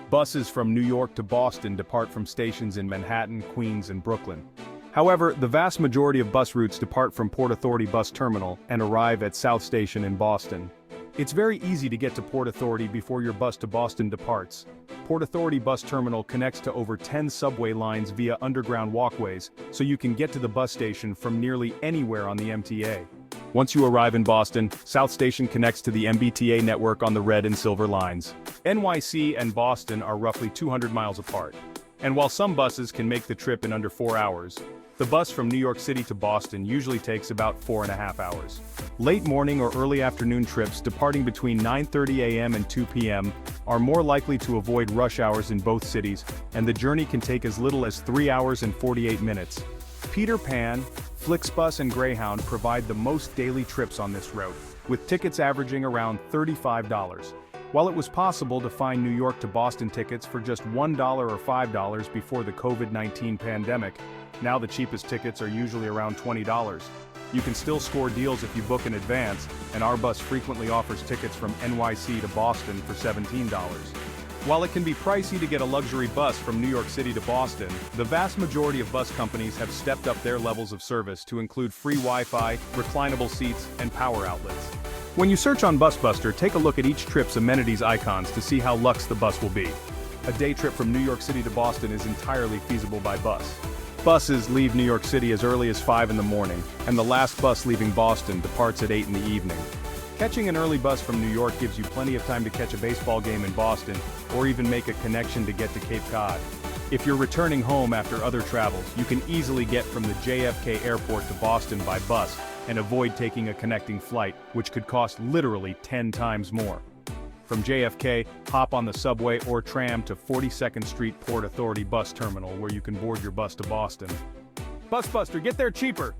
Buses from New York to Boston depart from stations in Manhattan, Queens, and Brooklyn. However, the vast majority of bus routes depart from Port Authority Bus Terminal and arrive at South Station in Boston. It's very easy to get to Port Authority before your bus to Boston departs. Port Authority Bus Terminal connects to over 10 subway lines via underground walkways, so you can get to the bus station from nearly anywhere on the MTA. Once you arrive in Boston, South Station connects to the MBTA network on the red and silver lines. NYC and Boston are roughly 200 miles apart. And while some buses can make the trip in under 4 hours, the bus from New York City to Boston usually takes about 4.5 hours. Late morning or early afternoon trips departing between 9:30 a.m. and 2 p.m. are more likely to avoid rush hours in both cities, and the journey can take as little as 3 hours and 48 minutes. Peter Pan, Flixbus and Greyhound provide the most daily trips on this route, with tickets averaging around $35. While it was possible to find New York to Boston tickets for just $1 or $5 before the COVID-19 pandemic, now the cheapest tickets are usually around $20. You can still score deals if you book in advance, and our bus frequently offers tickets from NYC to Boston for $17. While it can be pricey to get a luxury bus from New York City to Boston, the vast majority of bus companies have stepped up their levels of service to include free Wi-Fi, reclinable seats, and power outlets. When you search on BusBuster, take a look at each trip's amenities icons to see how luxe the bus will be. A day trip from New York City to Boston is entirely feasible by bus. Buses leave New York City as early as 5 in the morning, and the last bus leaving Boston departs at 8 in the evening. Catching an early bus from New York gives you plenty of time to catch a baseball game in Boston, or even make a connection to get to Cape Cod. If you're returning home after other travels, you can easily get from the JFK Airport to Boston by bus, and avoid taking a connecting flight, which could cost literally 10 times more. From JFK, hop on the subway or tram to 42nd Street Port Authority Bus Terminal, where you can board your bus to Boston. BusBuster, get there cheaper!